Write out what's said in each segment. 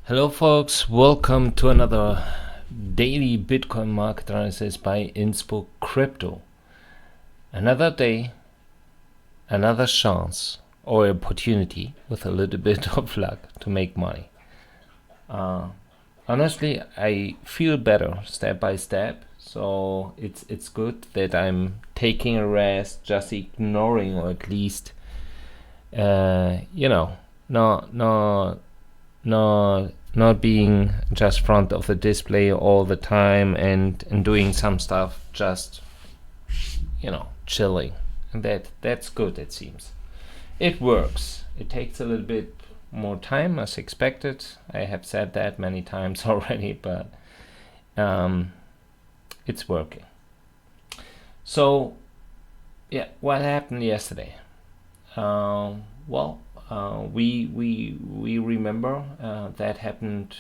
Hello folks, welcome to another daily Bitcoin market analysis by Inspocrypto. Another day, another chance or opportunity with a little bit of luck to make money. Honestly, I feel better step by step, so it's good that I'm taking a rest, just ignoring, or at least not being just front of the display all the time and doing some stuff, just chilling, and that's good. It seems it works. It takes a little bit more time as expected. I have said that many times already, but it's working. So yeah, what happened yesterday? We remember that happened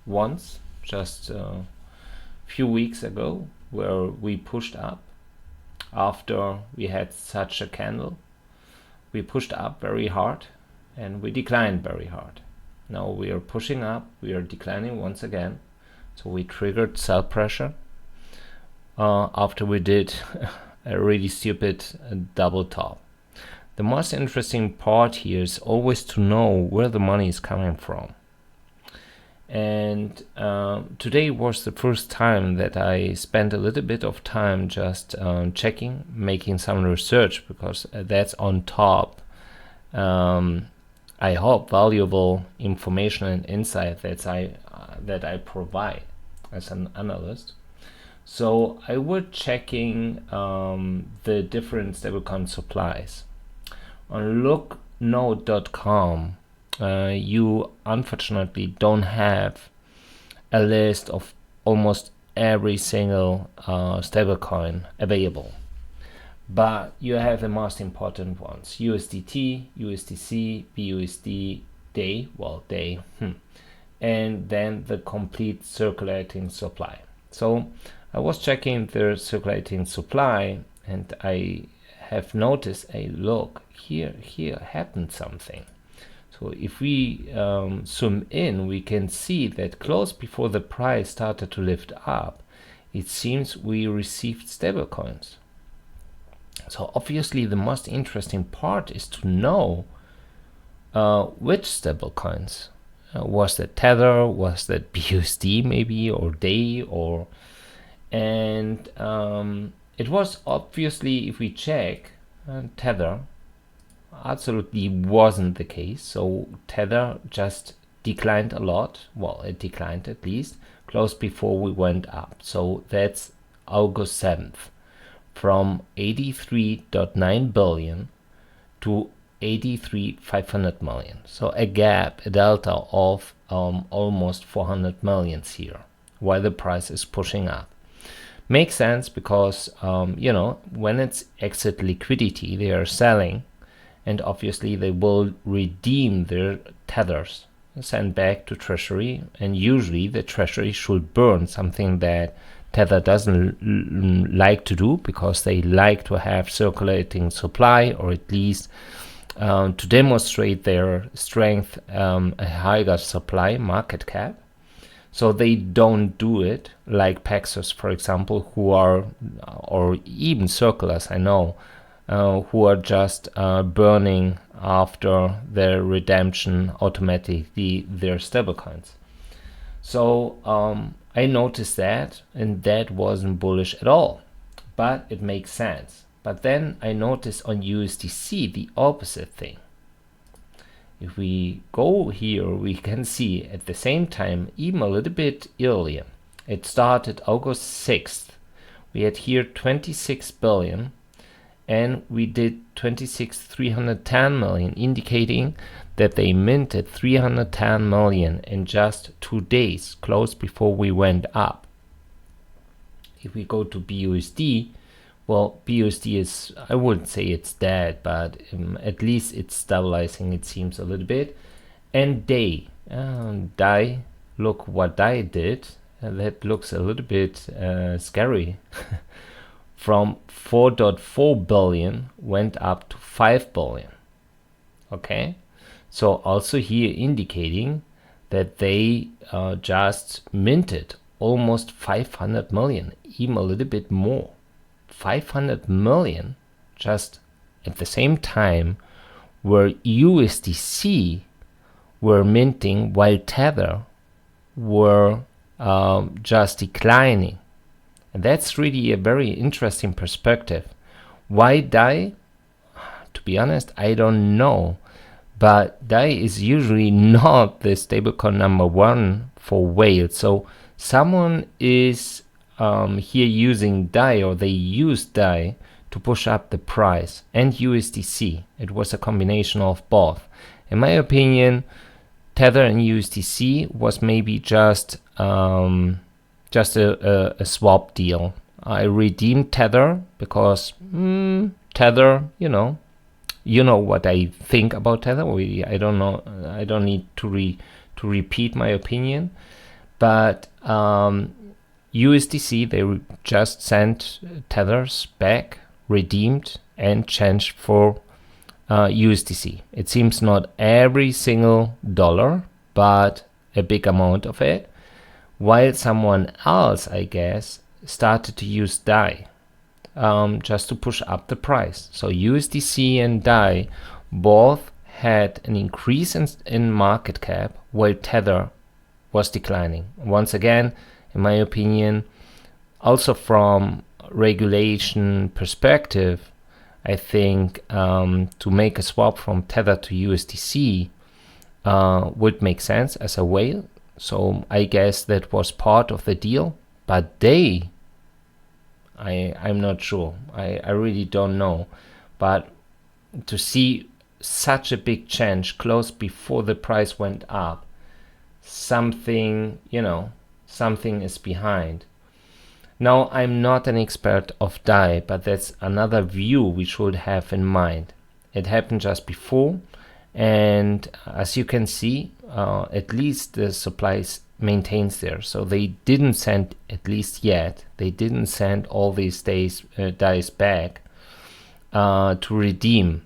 once, just a few weeks ago, where we pushed up after we had such a candle. We pushed up very hard and we declined very hard. Now we are pushing up, we are declining once again. So we triggered sell pressure after we did a really stupid double top. The most interesting part here is always to know where the money is coming from. And today was the first time that I spent a little bit of time just checking, making some research, because that's on top. I hope valuable information and insight that I provide as an analyst. So I was checking the different stablecoin supplies. On looknode.com, you unfortunately don't have a list of almost every single stablecoin available, but you have the most important ones: USDT, USDC, BUSD, DAY, and then the complete circulating supply. So I was checking the circulating supply, and I have noticed, look, here happened something. So if we zoom in, we can see that close before the price started to lift up, it seems we received stablecoins. So obviously the most interesting part is to know which stablecoins. Was that Tether, was that BUSD maybe, or DAY, and it was obviously, if we check Tether, absolutely wasn't the case. So Tether just declined a lot. Well, it declined at least close before we went up. So that's August 7th, from 83.9 billion to 83.500 million. So a gap, a delta of almost 400 millions here, while the price is pushing up. Makes sense because when it's exit liquidity, they are selling, and obviously they will redeem their tethers, send back to treasury, and usually the treasury should burn, something that Tether doesn't like to do, because they like to have circulating supply, or at least to demonstrate their strength, a higher supply market cap. So they don't do it like Paxos, for example, who are, or even Circulars, I know, who are just burning after their redemption automatically their stablecoins. So I noticed that, and that wasn't bullish at all, but it makes sense. But then I noticed on USDC the opposite thing. If we go here, we can see at the same time, even a little bit earlier, it started August 6th. We had here 26 billion, and we did 26,310 million, indicating that they minted 310 million in just 2 days, close before we went up. If we go to BUSD, well, BUSD is, I wouldn't say it's dead, but at least it's stabilizing, it seems, a little bit. And DAY, look what DAY did. That looks a little bit scary. From 4.4 billion went up to 5 billion. Okay, So also here indicating that they just minted almost 500 million, even a little bit more. 500 million just at the same time where USDC were minting while Tether were just declining. And that's really a very interesting perspective. Why DAI? To be honest, I don't know. But DAI is usually not the stablecoin number one for whales. So someone is here using DAI, or they use DAI to push up the price, and USDC. It was a combination of both. In my opinion, Tether and USDC was maybe just a swap deal. I redeemed Tether because Tether, you know what I think about Tether. I don't know. I don't need to repeat my opinion. But USDC, they just sent Tethers back, redeemed, and changed for USDC. It seems not every single dollar, but a big amount of it. While someone else, I guess, started to use DAI just to push up the price. So USDC and DAI both had an increase in market cap, while Tether was declining. Once again, in my opinion, also from regulation perspective, I think to make a swap from Tether to USDC would make sense as a whale. So I guess that was part of the deal. But I'm not sure. I really don't know. But to see such a big change close before the price went up, something is behind. Now, I'm not an expert of DAI, but that's another view we should have in mind. It happened just before, and as you can see, at least the supply maintains there. So they didn't send, at least yet, they didn't send all these DAIs back to redeem.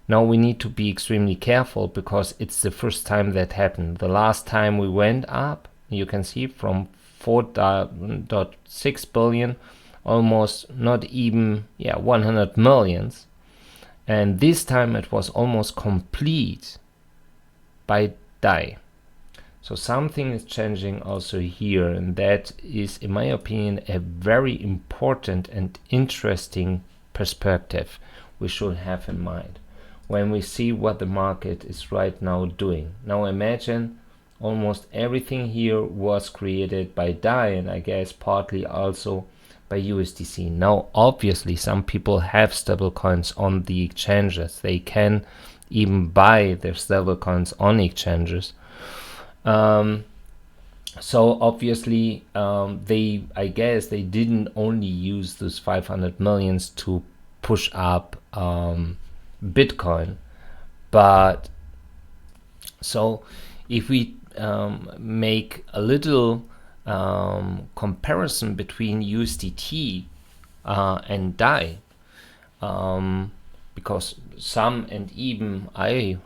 Now we need to be extremely careful because it's the first time that happened. The last time we went up, you can see from 4.6 billion, almost not even 100 millions. And this time it was almost complete by DAI. So something is changing also here, and that is, in my opinion, a very important and interesting perspective we should have in mind when we see what the market is right now doing. Now imagine almost everything here was created by DAI, and I guess partly also by USDC. Now obviously some people have stablecoins on the exchanges. They can even buy their stablecoins on exchanges. So obviously I guess they didn't only use those 500 millions to push up Bitcoin, but so if we make a little comparison between USDT and DAI, because some and even I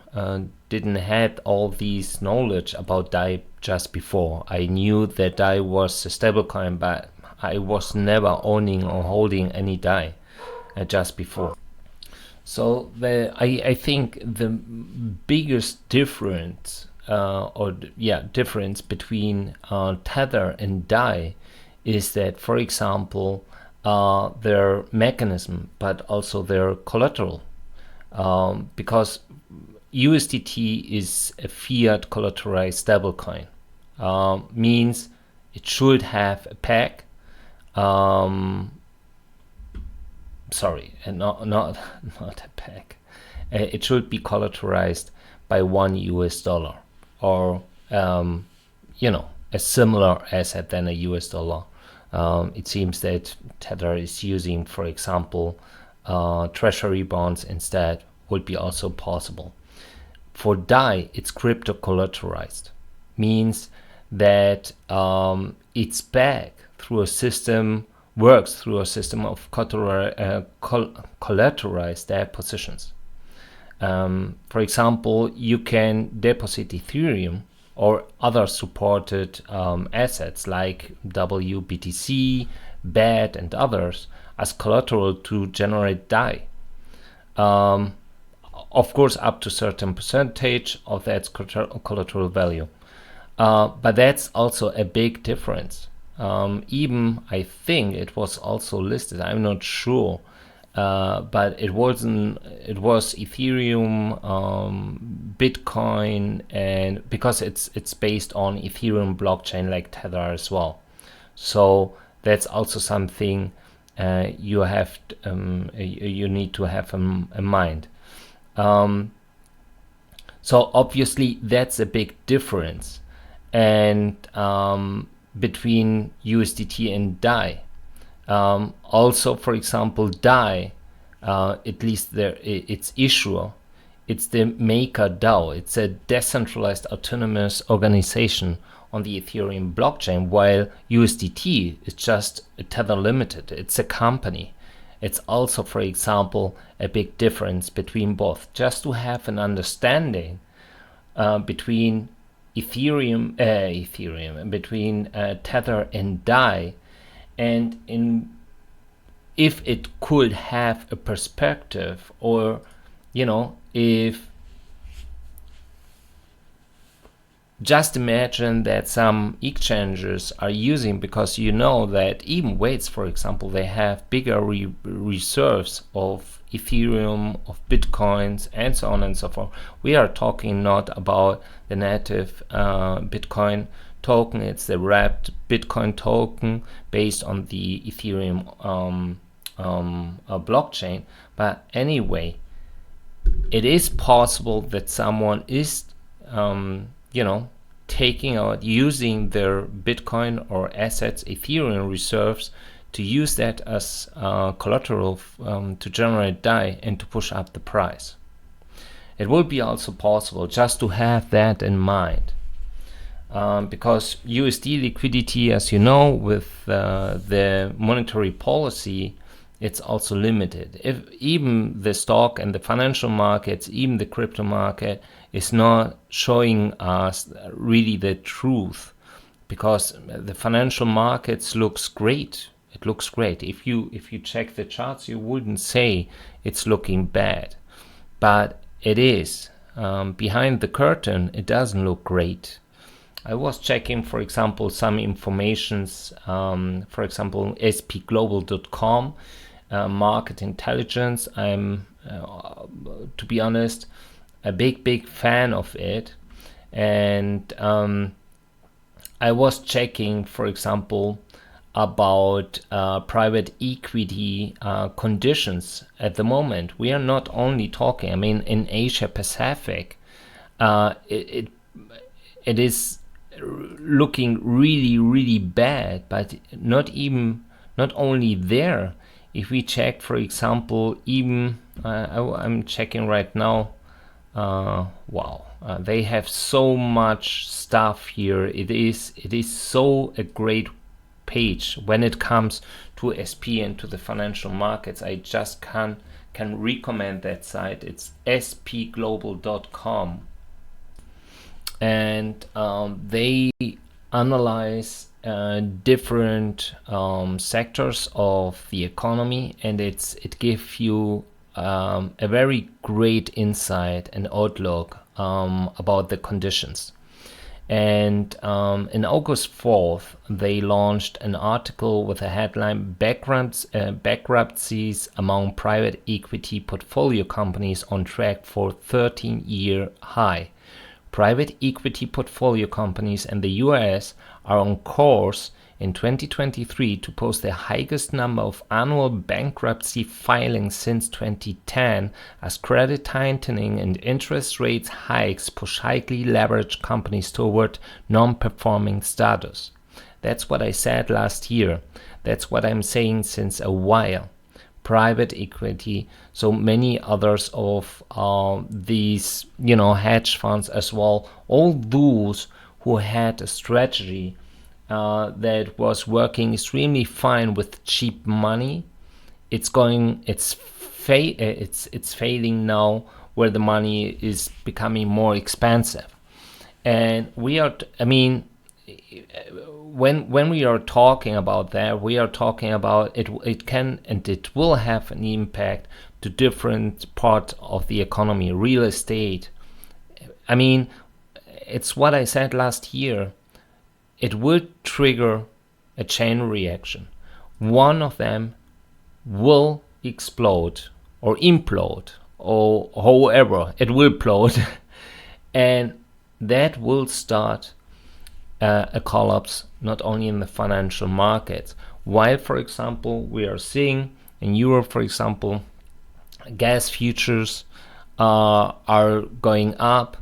didn't have all these knowledge about DAI just before. I knew that DAI was a stablecoin, but I was never owning or holding any DAI just before. So I think the biggest difference difference between Tether and DAI is that, for example, their mechanism, but also their collateral, because USDT is a fiat collateralized stablecoin, means it should have a peg. Not a peg. It should be collateralized by $1 or a similar asset than a US dollar. It seems that Tether is using, for example, treasury bonds instead, would be also possible. For DAI, it's crypto collateralized, means that its peg through a system works through a system of collateralized positions. For example, you can deposit Ethereum or other supported assets like WBTC, BAT, and others as collateral to generate DAI. Of course, up to a certain percentage of that collateral value. But that's also a big difference. Even I think it was also listed, I'm not sure, but it wasn't. It was Ethereum, Bitcoin, and because it's based on Ethereum blockchain like Tether as well. So that's also something you have you need to have in mind. So obviously that's a big difference, and between USDT and DAI. Also, for example, DAI, at least its issuer, it's the MakerDAO. It's a decentralized autonomous organization on the Ethereum blockchain, while USDT is just a Tether Limited. It's a company. It's also, for example, a big difference between both. Just to have an understanding between between Tether and DAI, and if it could have a perspective, or if just imagine that some exchanges are using, because that even Waits, for example, they have bigger reserves of Ethereum, of Bitcoins, and so on and so forth. We are talking not about the native Bitcoin token, it's the wrapped Bitcoin token based on the Ethereum blockchain. But anyway, it is possible that someone is taking out, using their Bitcoin or assets, Ethereum reserves, to use that as collateral to generate DAI and to push up the price. It will be also possible, just to have that in mind. Because USD liquidity, as you know, with the monetary policy, it's also limited. If even the stock and the financial markets, even the crypto market, is not showing us really the truth, because the financial markets looks great. It looks great. If you check the charts, you wouldn't say it's looking bad, but it is. Behind the curtain, it doesn't look great. I was checking, for example, some informations, for example, spglobal.com, market intelligence. I'm, to be honest, a big fan of it. And I was checking, for example, about private equity conditions at the moment. We are not only talking, I mean, in Asia Pacific, it is looking really bad, but not only there. If we check, for example, even I'm checking right now, wow, they have so much stuff here. It is so a great page when it comes to SP and to the financial markets. I just can recommend that site. It's spglobal.com, and they analyze different sectors of the economy, and it gives you a very great insight and outlook about the conditions. And in August 4th, they launched an article with a headline, Bankruptcies Among Private Equity Portfolio Companies on Track for 13-Year High. Private equity portfolio companies in the US are on course in 2023 to post the highest number of annual bankruptcy filings since 2010, as credit tightening and interest rates hikes push highly leveraged companies toward non-performing status. That's what I said last year. That's what I'm saying since a while. Private equity, so many others of these, hedge funds as well, all those who had a strategy that was working extremely fine with cheap money, it's failing now where the money is becoming more expensive. And we are, when we are talking about that, we are talking about it can and it will have an impact to different parts of the economy, real estate. I mean, it's what I said last year. It would trigger a chain reaction. One of them will explode or implode or however it will implode and that will start a collapse not only in the financial markets. While, for example, we are seeing in Europe, for example, gas futures are going up.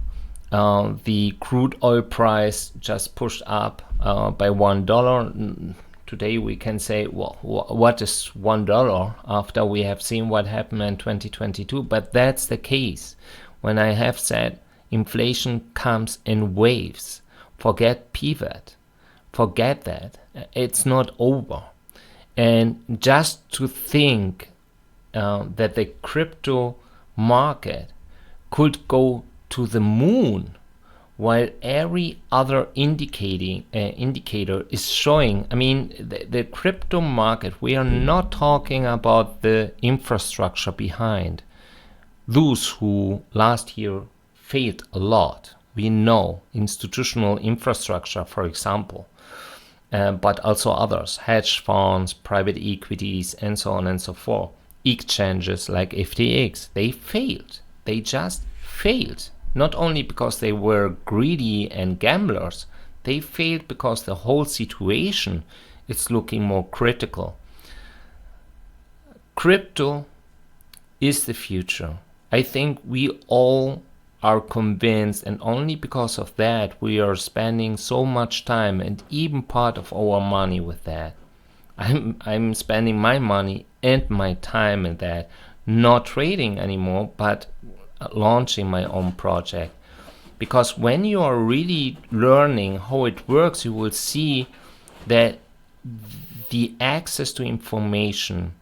The crude oil price just pushed up by $1. Today we can say, well, what is $1 after we have seen what happened in 2022? But that's the case. When I have said inflation comes in waves, forget pivot, forget that. It's not over. And just to think that the crypto market could go to the moon while every other indicator is showing. I mean, the crypto market, we are not talking about the infrastructure behind. Those who last year failed a lot, we know, institutional infrastructure, for example, but also others, hedge funds, private equities, and so on and so forth. Exchanges like FTX, they failed. They just failed. Not only because they were greedy and gamblers, they failed because the whole situation is looking more critical. Crypto is the future. I think we all are convinced, and only because of that we are spending so much time and even part of our money with that. I'm spending my money and my time in that, not trading anymore, but launching my own project. Because when you are really learning how it works, you will see that the access to information,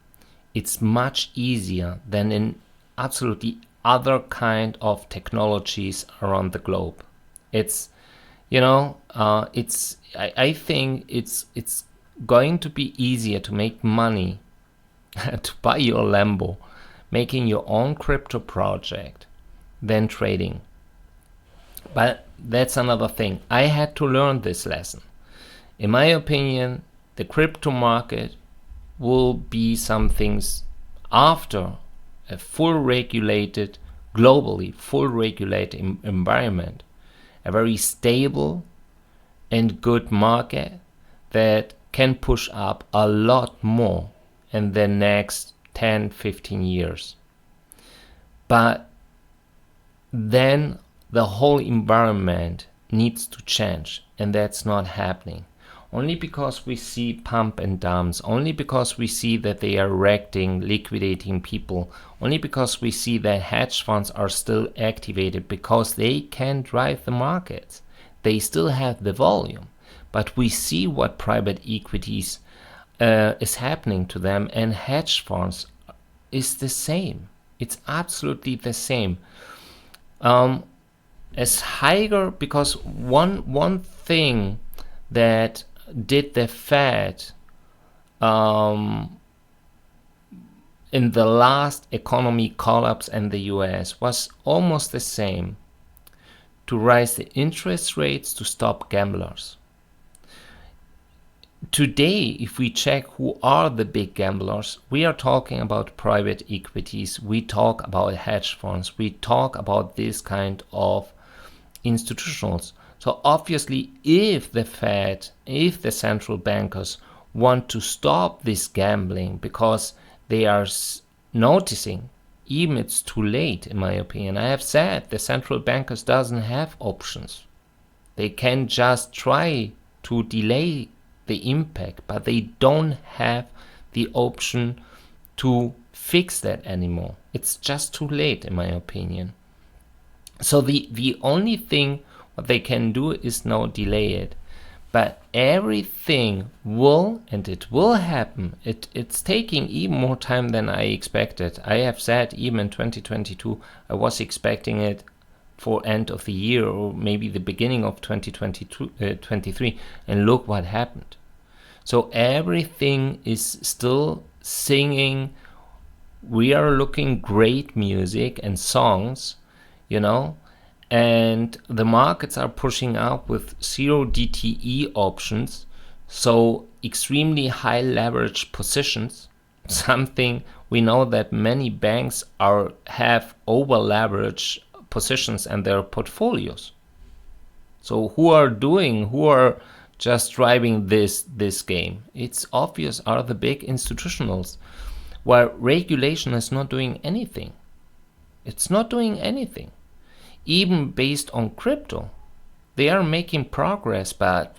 it's much easier than in absolutely other kind of technologies around the globe. It's, I think it's going to be easier to make money to buy your Lambo, making your own crypto project than trading. But that's another thing. I had to learn this lesson. In my opinion, the crypto market will be some things after a globally full regulated environment, a very stable and good market that can push up a lot more in the next 10, 15 years. But then the whole environment needs to change, and that's not happening. Only because we see pump and dumps, only because we see that they are liquidating people, only because we see that hedge funds are still activated because they can drive the markets. They still have the volume, but we see what private equities is happening to them, and hedge funds is the same. It's absolutely the same. As higher, because one thing that did the Fed in the last economy collapse in the US was almost the same: to raise the interest rates to stop gamblers. Today, if we check who are the big gamblers, we are talking about private equities, we talk about hedge funds, we talk about this kind of institutionals. So obviously, if the Fed, if the central bankers want to stop this gambling because they are noticing, even it's too late, in my opinion. I have said the central bankers doesn't have options. They can just try to delay the impact, but they don't have the option to fix that anymore. It's just too late, in my opinion. So the only thing what they can do is now delay it. but everything will, and it will happen. It's taking even more time than I expected. I have said even in 2022, I was expecting it for end of the year or maybe the beginning of 2023, and look what happened. So everything is still singing. We are looking great music and songs, and the markets are pushing up with 0 DTE options, so extremely high leverage positions, something we know that many banks have over leveraged positions in their portfolios. So who are just driving this game? It's obvious are the big institutionals, where regulation is not doing anything. It's not doing anything. Even based on crypto, they are making progress, but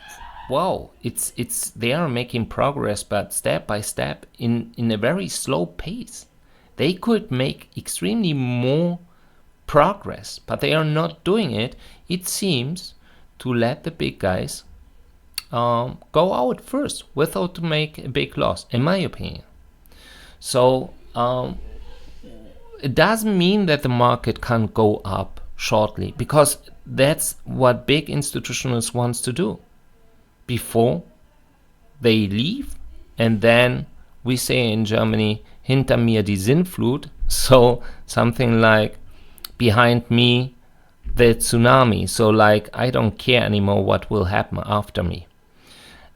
they are making progress, but step by step in a very slow pace. They could make extremely more progress, but they are not doing it. It seems to let the big guys go out first without to make a big loss, in my opinion. So it doesn't mean that the market can't go up shortly, because that's what big institutionals wants to do before they leave. And then we say in Germany, hinter mir die Sinnflut, so something like behind me the tsunami, so like I don't care anymore what will happen after me.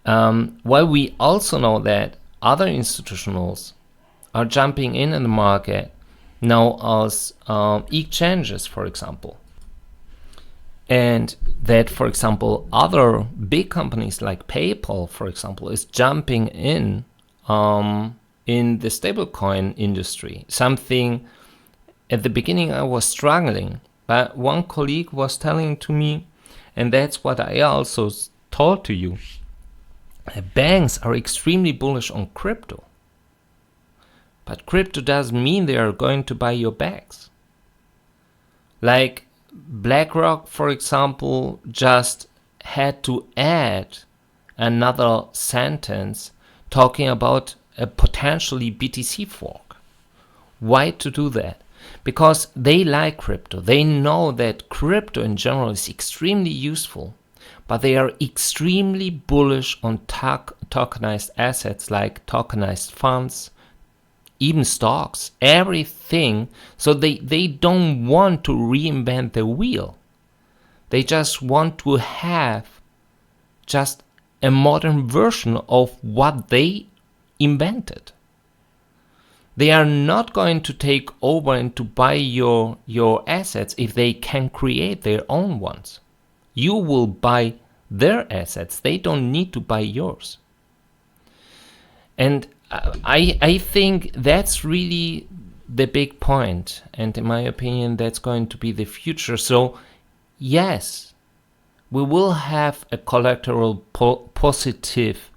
While we also know that other institutionals are jumping in the market now as exchanges, for example. And that, for example, other big companies like PayPal, for example, is jumping in the stablecoin industry. Something at the beginning I was struggling, but one colleague was telling to me, and that's what I also told to you, banks are extremely bullish on crypto. But crypto doesn't mean they are going to buy your bags. Like BlackRock, for example, just had to add another sentence talking about a potentially BTC fork. Why to do that? Because they like crypto. They know that crypto in general is extremely useful, but they are extremely bullish on tokenized assets like tokenized funds, even stocks, everything. So they don't want to reinvent the wheel. They just want to have just a modern version of what they invented. They are not going to take over and to buy your assets if they can create their own ones. You will buy their assets. They don't need to buy yours. And I think that's really the big point. And in my opinion, that's going to be the future. So yes, we will have a collateral positive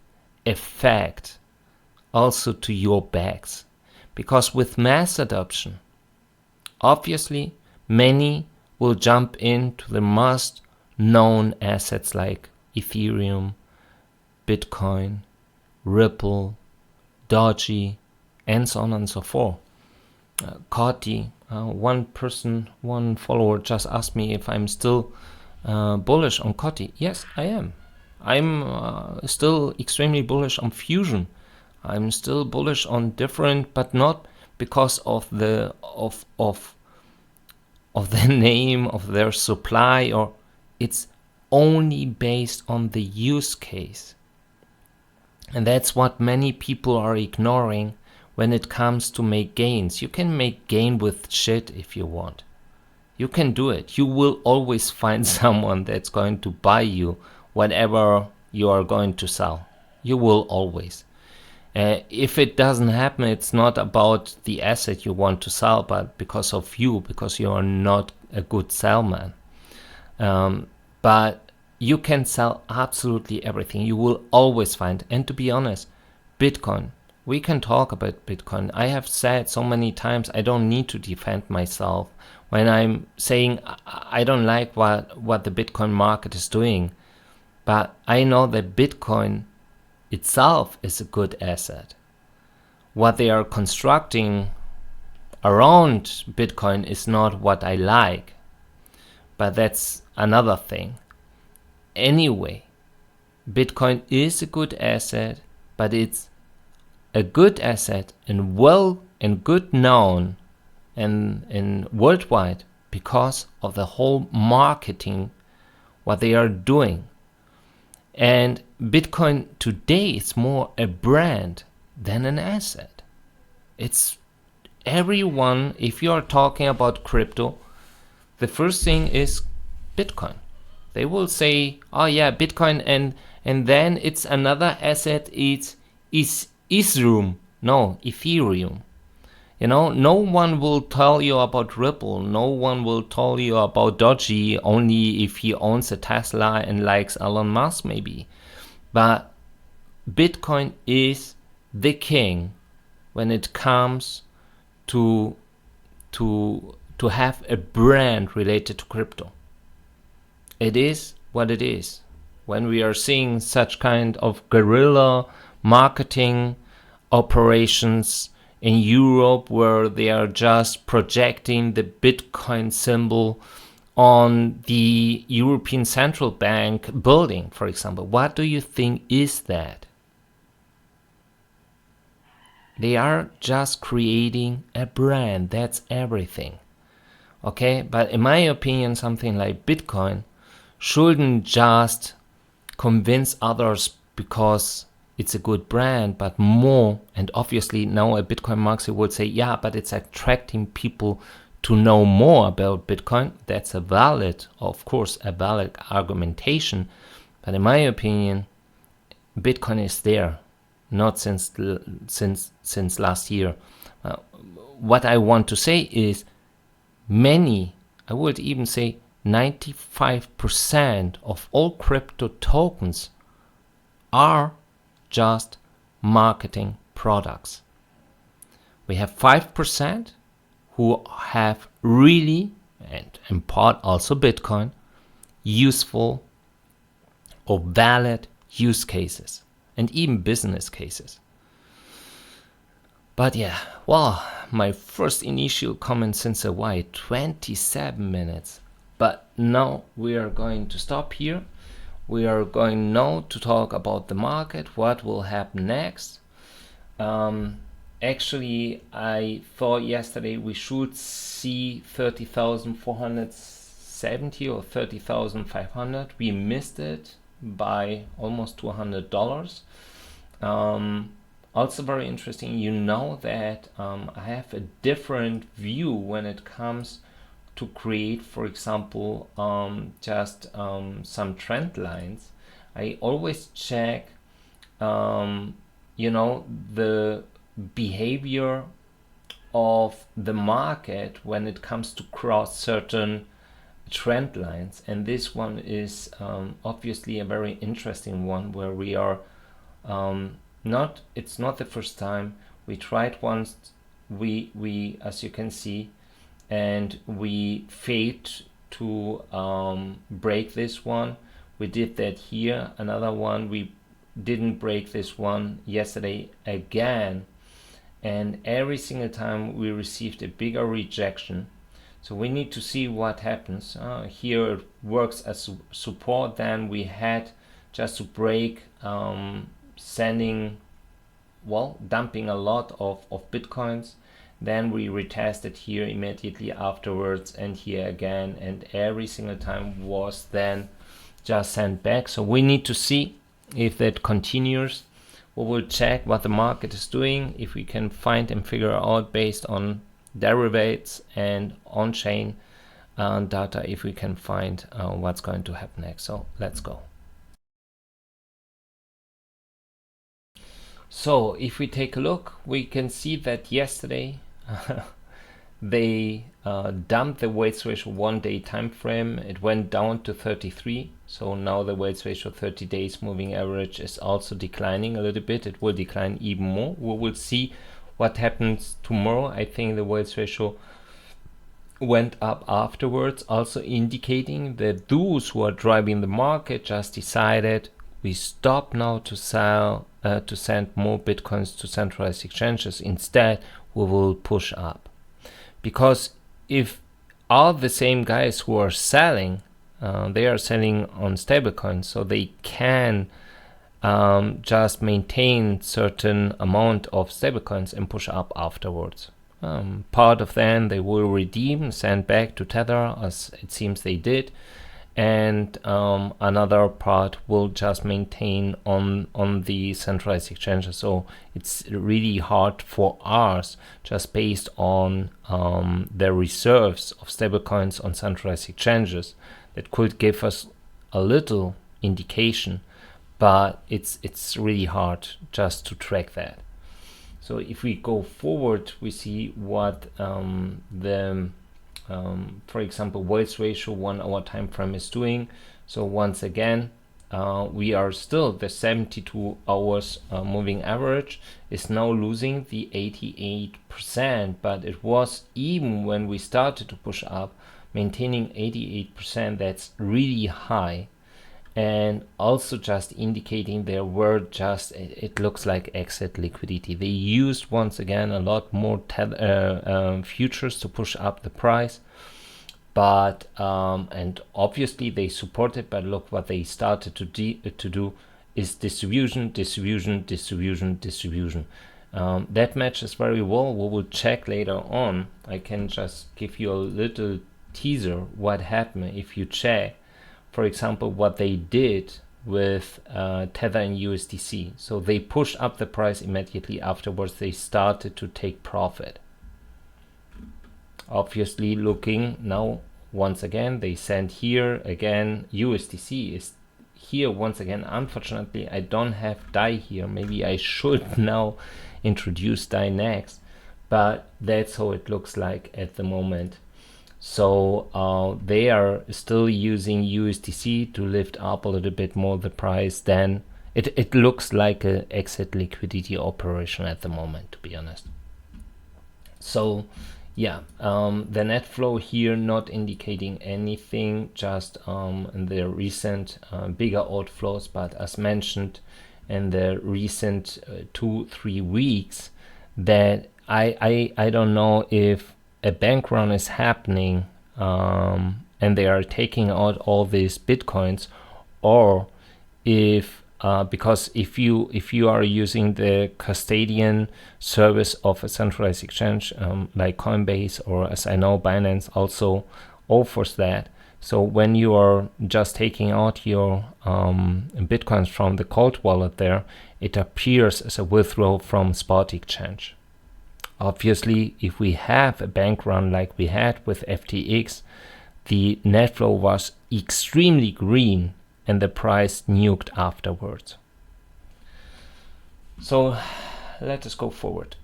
effect also to your bags. Because with mass adoption, obviously, many will jump into the most known assets like Ethereum, Bitcoin, Ripple, Doji, and so on and so forth. Coty, one follower just asked me if I'm still bullish on Coty. Yes, I am. I'm still extremely bullish on Fusion. I'm still bullish on different, but not because of the name of their supply, or it's only based on the use case. And that's what many people are ignoring when it comes to make gains. You can make gain with shit if you want. You can do it. You will always find someone that's going to buy you whatever you are going to sell. You will always. If it doesn't happen, it's not about the asset you want to sell, but because of you, because you are not a good salesman. But you can sell absolutely everything. You will always find. And to be honest, Bitcoin, we can talk about Bitcoin. I have said so many times, I don't need to defend myself when I'm saying I don't like what the Bitcoin market is doing. but I know that Bitcoin itself is a good asset. What they are constructing around Bitcoin is not what I like, but that's another thing. Anyway, Bitcoin is a good asset, but it's a good asset and well and good known and worldwide because of the whole marketing, what they are doing. And Bitcoin today is more a brand than an asset. It's everyone, if you are talking about crypto, the first thing is Bitcoin. They will say, oh yeah, Bitcoin, and then it's another asset, it's Ethereum. No, Ethereum. You know, no one will tell you about Ripple. No one will tell you about Doji, only if he owns a Tesla and likes Elon Musk maybe. But Bitcoin is the king when it comes to have a brand related to crypto. It is what it is. When we are seeing such kind of guerrilla marketing operations in Europe where they are just projecting the Bitcoin symbol on the European Central Bank building, for example, what do you think is that? They are just creating a brand. That's everything. Okay, but in my opinion, something like Bitcoin shouldn't just convince others because it's a good brand, but more, and obviously now a Bitcoin market would say, yeah, but it's attracting people to know more about Bitcoin. That's a valid, of course, a valid argumentation. But in my opinion, Bitcoin is there, not since last year. What I want to say is many, I would even say 95% of all crypto tokens are just marketing products. We have 5% who have really, and in part also Bitcoin, useful or valid use cases and even business cases. But yeah, well, my first initial comment since a while, 27 minutes. But now we are going to stop here. We are going now to talk about the market, what will happen next. Actually, I thought yesterday we should see 30,470 or 30,500. We missed it by almost $200. Also very interesting, you know that I have a different view when it comes to create, for example, just some trend lines. I always check, you know, the behavior of the market when it comes to cross certain trend lines, and this one is obviously a very interesting one where we are it's not the first time. We tried once, we as you can see, and we failed to break this one. We did that here, another one, we didn't break this one yesterday again, and every single time we received a bigger rejection. So we need to see what happens. Here it works as support. Then we had just to break, dumping a lot of Bitcoins. Then we retested here immediately afterwards, and here again, and every single time was then just sent back. So we need to see if that continues. We will check what the market is doing, if we can find and figure out based on derivatives and on-chain data, if we can find what's going to happen next. So let's go. So if we take a look, we can see that yesterday they dumped the weights ratio 1 day time frame. It went down to 33. So now the weights ratio 30 days moving average is also declining a little bit. It will decline even more. We will see what happens tomorrow. I think the weights ratio went up afterwards, also indicating that those who are driving the market just decided we stop now to sell, to send more bitcoins to centralized exchanges. Instead, we will push up. Because if all the same guys who are selling, they are selling on stablecoins, so they can just maintain certain amount of stablecoins and push up afterwards. Part of them they will redeem, send back to Tether, as it seems they did, and another part will just maintain on the centralized exchanges. So it's really hard for us, just based on the reserves of stablecoins on centralized exchanges, that could give us a little indication, but it's really hard just to track that. So if we go forward, we see what for example, voice ratio 1 hour time frame is doing. So once again, we are still the 72 hours moving average is now losing the 88%, but it was, even when we started to push up, maintaining 88%. That's really high. And also just indicating there were just, it looks like exit liquidity. They used once again a lot more futures to push up the price, but and obviously they supported, but look what they started to do is distribution. That matches very well. We will check later on. I can just give you a little teaser what happened if you check, for example, what they did with Tether and USDC. So they pushed up the price immediately afterwards. They started to take profit. Obviously, looking now, once again, they send here again. USDC is here once again. Unfortunately, I don't have DAI here. Maybe I should now introduce DAI next, but that's how it looks like at the moment. So they are still using USDC to lift up a little bit more the price. Then it looks like an exit liquidity operation at the moment, to be honest. So yeah, the net flow here not indicating anything, just in the recent bigger outflows, but as mentioned in the recent 2-3 weeks, that I don't know if a bank run is happening and they are taking out all these bitcoins, or if because if you are using the custodian service of a centralized exchange like Coinbase, or as I know Binance also offers that, so when you are just taking out your bitcoins from the cold wallet there, it appears as a withdrawal from spot exchange. Obviously, if we have a bank run like we had with FTX, the net flow was extremely green and the price nuked afterwards. So let us go forward.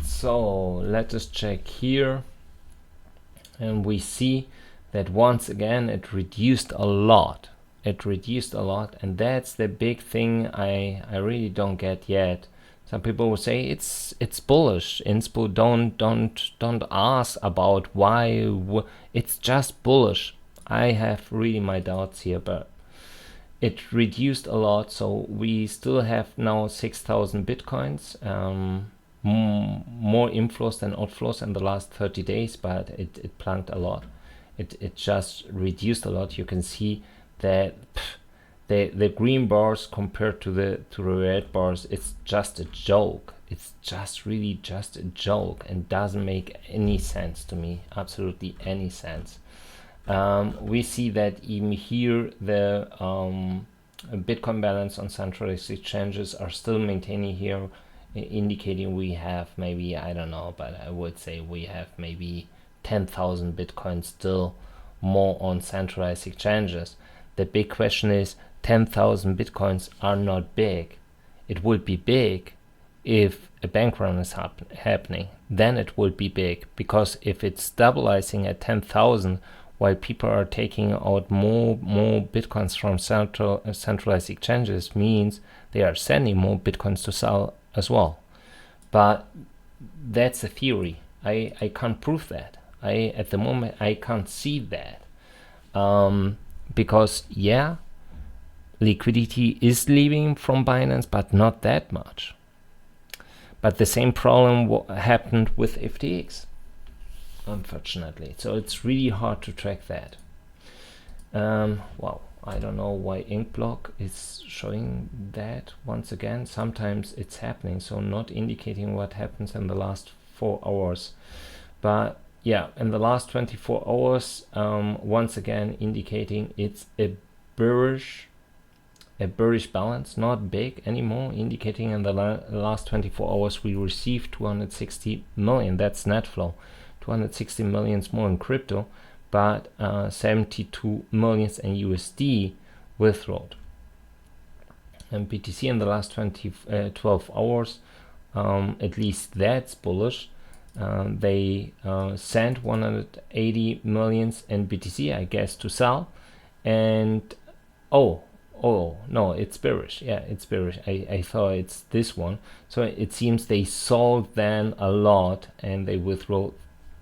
So let us check here, and we see that once again it reduced a lot. And that's the big thing I really don't get yet. Some people will say it's bullish. Inspo, don't ask about why. It's just bullish. I have really my doubts here, but it reduced a lot. So we still have now 6,000 bitcoins. More inflows than outflows in the last 30 days, but it plunked a lot. It just reduced a lot. You can see that the green bars compared to the red bars, it's just a joke. It's just really just a joke and doesn't make any sense to me, absolutely any sense. We see that even here the Bitcoin balance on centralized exchanges are still maintaining here, indicating we have maybe, I don't know, but I would say we have maybe 10,000 Bitcoin still more on centralized exchanges. The big question is, 10,000 bitcoins are not big. It would be big if a bank run is happening. Then it would be big, because if it's stabilizing at 10,000 while people are taking out more bitcoins from centralized exchanges, means they are sending more bitcoins to sell as well. But that's a theory. I can't prove that. At the moment I can't see that, because yeah, liquidity is leaving from Binance, but not that much. But the same problem happened with FTX, unfortunately. So it's really hard to track that. Well, I don't know why Inkblock is showing that once again. Sometimes it's happening, so not indicating what happens in the last 4 hours. But yeah, in the last 24 hours, once again indicating it's a bearish balance, not big anymore, indicating in the last 24 hours we received 260 million. That's net flow. 260 million more in crypto, but 72 million in USD withdrawal. And BTC in the last 12 hours, at least that's bullish. They sent 180 million in BTC, I guess, to sell. And oh no, it's bearish. Yeah, it's bearish. I thought it's this one. So it seems they sold then a lot and they withdrew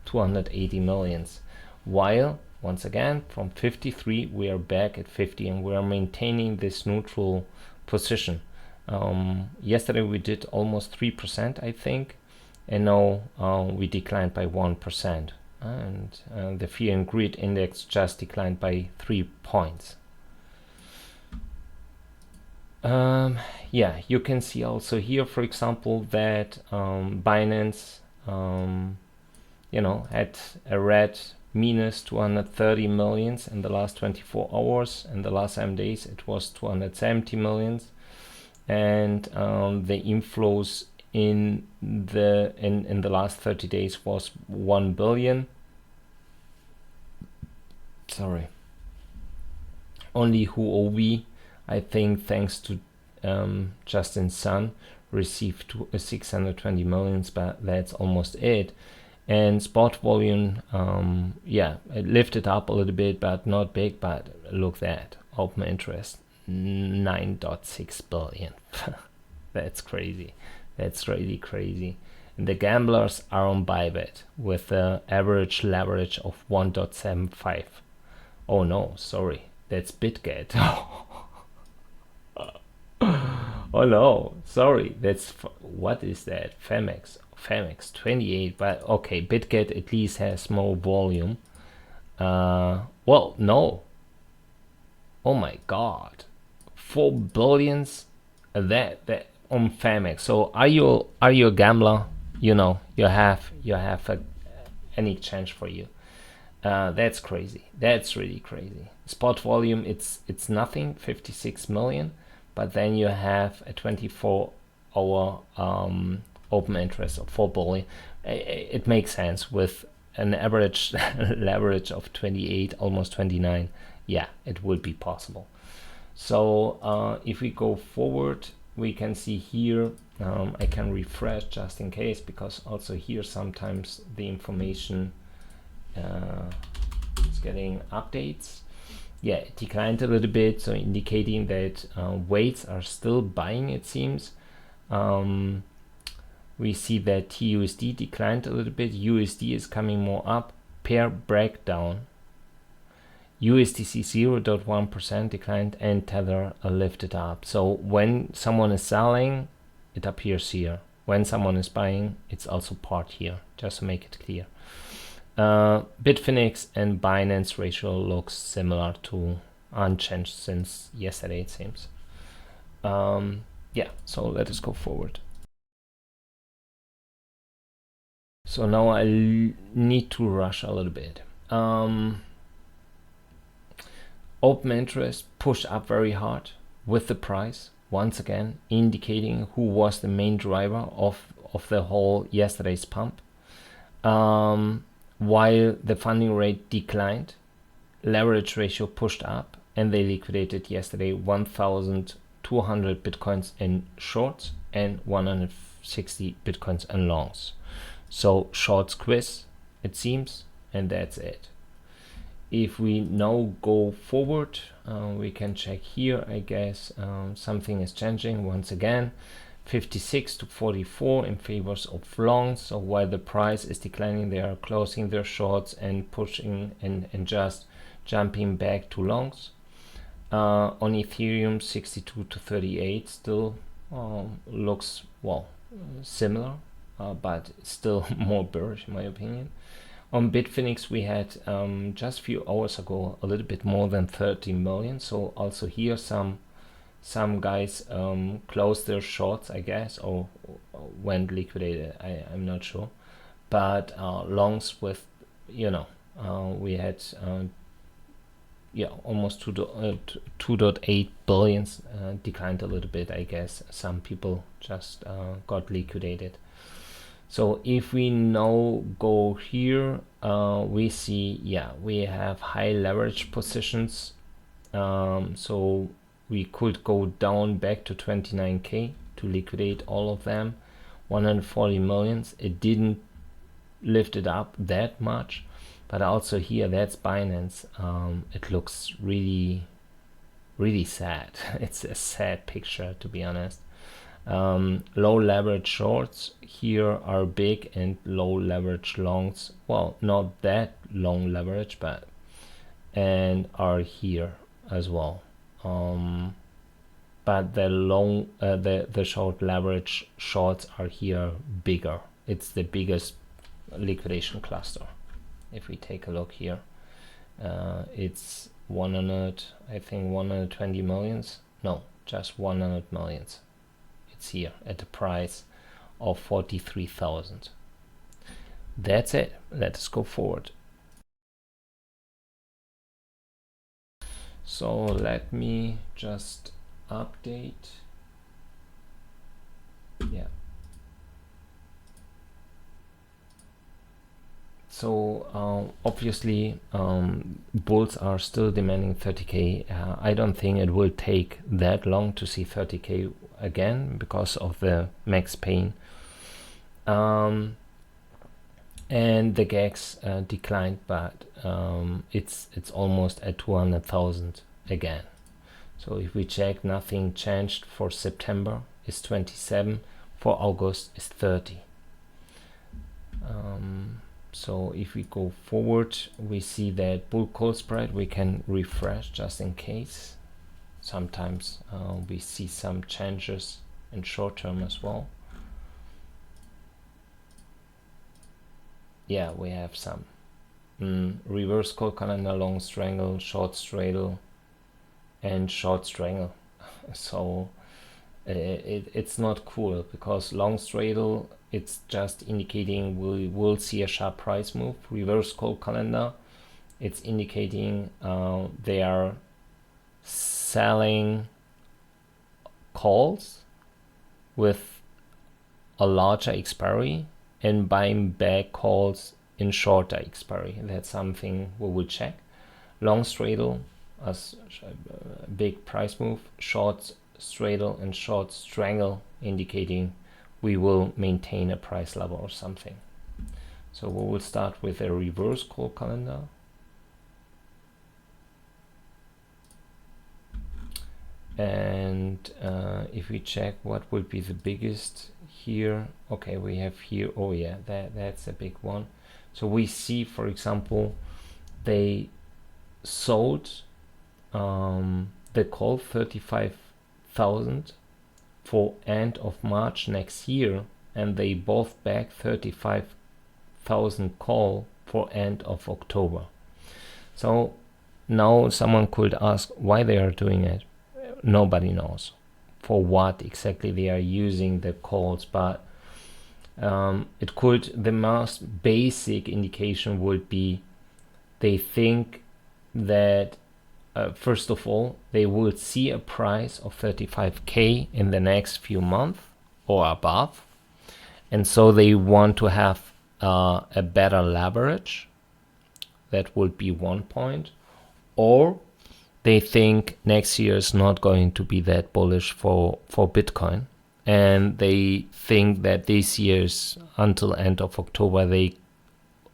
280 millions, while once again from 53 we are back at 50 and we are maintaining this neutral position. Yesterday we did almost 3%, I think, and now we declined by 1%, and the fear and greed index just declined by 3 points. Yeah, you can see also here, for example, that Binance had a red minus 230 millions in the last 24 hours. In the last 7 days it was 270 millions, and the inflows in the last 30 days was 1 billion. Sorry. Only Huobi, I think, thanks to Justin Sun, received 620 millions, but that's almost it. And spot volume, yeah, it lifted up a little bit, but not big. But look at that, open interest, 9.6 billion. That's crazy. That's really crazy. And the gamblers are on Bybit with the average leverage of 1.75. Oh no, sorry, that's Bitget. Oh no, sorry, that's, what is that? Femex 28, but okay, Bitget at least has more volume. Well, no. Oh my god, 4 billions that on Femex. So are you a gambler? You have an exchange for you. That's crazy. That's really crazy. Spot volume, it's nothing, 56 million, but then you have a 24-hour open interest of 4 billion. It makes sense with an average leverage of 28, almost 29. Yeah, it would be possible. So if we go forward, we can see here, I can refresh just in case, because also here sometimes the information is getting updates. Yeah, it declined a little bit, so indicating that weights are still buying, it seems. We see that TUSD declined a little bit. USD is coming more up. Pair breakdown. USDC 0.1% declined, and Tether lifted up. So when someone is selling, it appears here. When someone is buying, it's also part here, just to make it clear. Bitfinex and Binance ratio looks similar to unchanged since yesterday, it seems. Yeah, so let us go forward. So now I need to rush a little bit. Open interest pushed up very hard with the price, once again indicating who was the main driver of the whole yesterday's pump. While the funding rate declined, leverage ratio pushed up, and they liquidated yesterday 1,200 bitcoins in shorts and 160 bitcoins in longs. So short squeeze, it seems, and that's it. If we now go forward, we can check here. I guess something is changing once again. 56 to 44 in favors of longs. So while the price is declining, they are closing their shorts and pushing and just jumping back to longs. On Ethereum, 62 to 38 still looks, well, similar, but still more bearish in my opinion. On Bitfinex, we had just a few hours ago a little bit more than 30 million. So also here some guys closed their shorts, I guess, or went liquidated. I'm not sure. But longs with, you know, we had yeah, almost 2.8 billions, declined a little bit, I guess. Some people just got liquidated. So if we now go here, we see, yeah, we have high leverage positions. So we could go down back to 29k to liquidate all of them. 140 millions. It didn't lift it up that much, but also here, that's Binance. It looks really, really sad. It's a sad picture, to be honest. Low leverage shorts here are big, and low leverage longs, well, not that long leverage, but and are here as well. But the long the short leverage shorts are here bigger. It's the biggest liquidation cluster. If we take a look here, it's 100, I think 120 millions, no, just 100 millions. It's here at the price of 43,000. That's it. Let us go forward. So let me just update. Yeah. So obviously bulls are still demanding 30k. I don't think it will take that long to see 30k again because of the max pain. And the gags declined, but it's almost at 200,000 again. So if we check, nothing changed. For September is 27, for August is 30. So if we go forward, we see that bull call spread, we can refresh just in case. Sometimes we see some changes in short term as well. Yeah, we have some reverse call calendar, long strangle, short straddle, and short strangle. So it's not cool, because long straddle, it's just indicating we will see a sharp price move. Reverse call calendar, it's indicating they are selling calls with a larger expiry and buying back calls in shorter expiry. That's something we will check. Long straddle as a big price move, short straddle and short strangle indicating we will maintain a price level or something. So we will start with a reverse call calendar. And if we check what would be the biggest here, okay, we have here, oh yeah, that's a big one. So we see, for example, they sold the call 35,000 for end of March next year, and they both back 35,000 call for end of October. So now someone could ask why they are doing it. Nobody knows for what exactly they are using the calls, but it could, the most basic indication would be they think that first of all, they will see a price of 35k in the next few months or above, and so they want to have a better leverage. That would be one point. Or they think next year is not going to be that bullish for Bitcoin, and they think that this year's until end of October they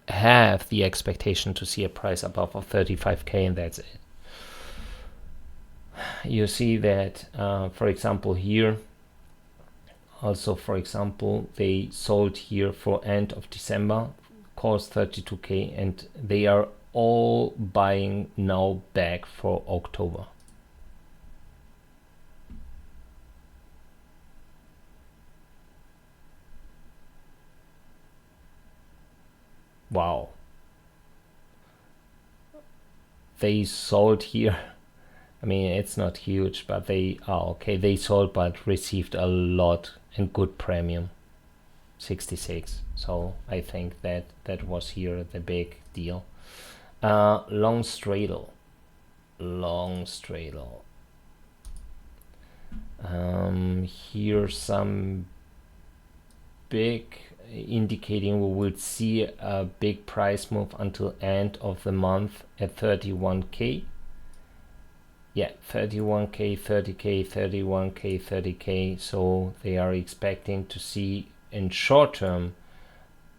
have the expectation to see a price above of 35k, and that's it. You see that for example here Also, for example, they sold here for end of December, cost 32k, and they are all buying now back for October. Wow. They sold here. I mean, it's not huge, but they are okay. They sold but received a lot and good premium, 66. So I think that that was here the big deal. Long straddle. Here some big indicating we will see a big price move until end of the month at 31k. Yeah, 31k, 30k, 31k, 30k. So they are expecting to see in short term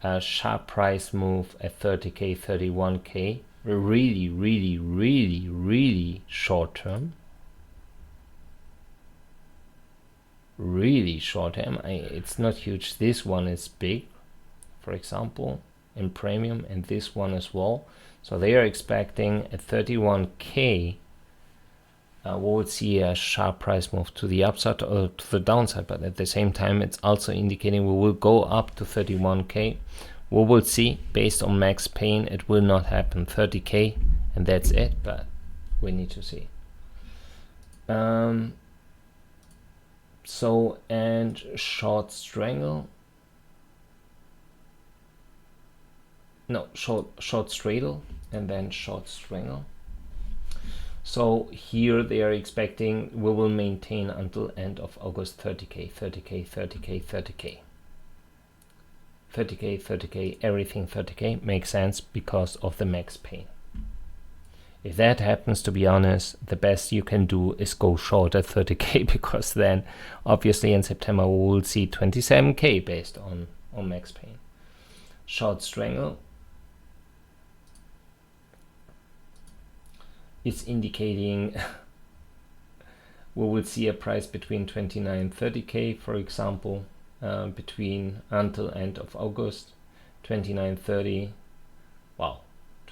a sharp price move at 30k, 31k. Really short term. Really short term. It's not huge. This one is big, for example, in premium, and this one as well. So they are expecting at 31k we will see a sharp price move to the upside or to the downside, but at the same time it's also indicating we will go up to 31k. We will see. Based on max pain, it will not happen 30k and that's it, but we need to see. So, and short strangle, no, short straddle and then short strangle. So here they are expecting we will maintain until end of August 30k, 30k, 30k, 30k. 30k, 30k, everything 30k makes sense because of the max pain. If that happens, to be honest, the best you can do is go short at 30k, because then obviously in September we will see 27k based on max pain. Short strangle is indicating we will see a price between 29 and 30k, for example, between until end of August. 29.30, wow,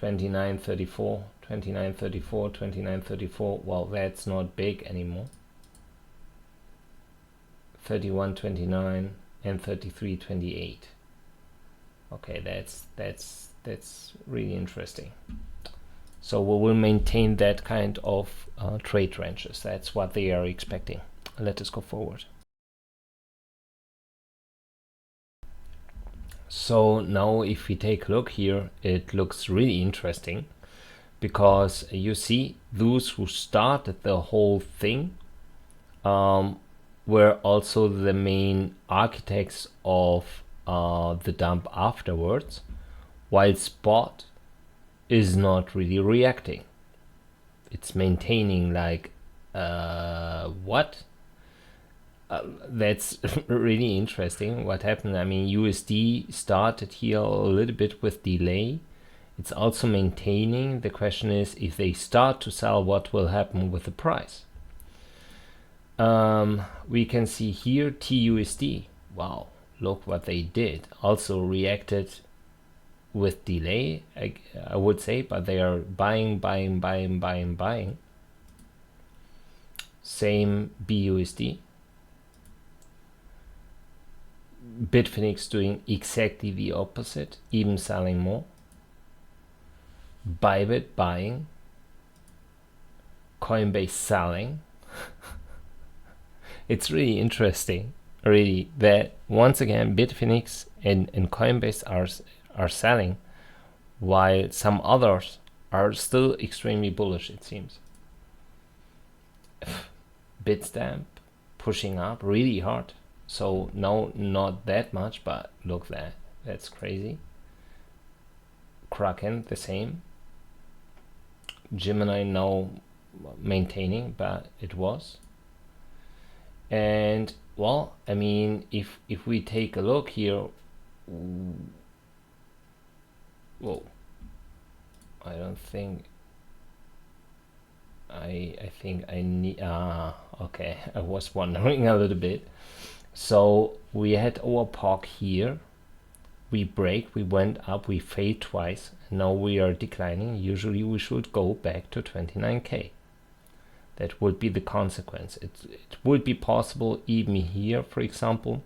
29.34, 29.34, 29.34. Well, that's not big anymore. 31.29 and 33.28. Okay, that's really interesting. So we will maintain that kind of trade ranges. That's what they are expecting. Let us go forward. So now if we take a look here, it looks really interesting, because you see those who started the whole thing were also the main architects of the dump afterwards, while spot is not really reacting. It's maintaining like what? That's really interesting what happened. I mean, USD started here a little bit with delay. It's also maintaining. The question is, if they start to sell, what will happen with the price? We can see here TUSD. Wow, look what they did. Also reacted with delay, I would say, but they are buying. Same BUSD. Bitfinex doing exactly the opposite, even selling more. Bybit buying. Coinbase selling. It's really interesting, really, that once again Bitfinex and Coinbase are selling, while some others are still extremely bullish, it seems. Bitstamp pushing up really hard. So no, not that much, but look, that's crazy. Kraken the same. Gemini now maintaining, but it was. And well, I mean, if we take a look here, whoa, I don't think I think I need, okay, I was wondering a little bit. So we had our POC here, we break, we went up, we failed twice, and now we are declining. Usually we should go back to 29k. That would be the consequence. It would be possible even here, for example,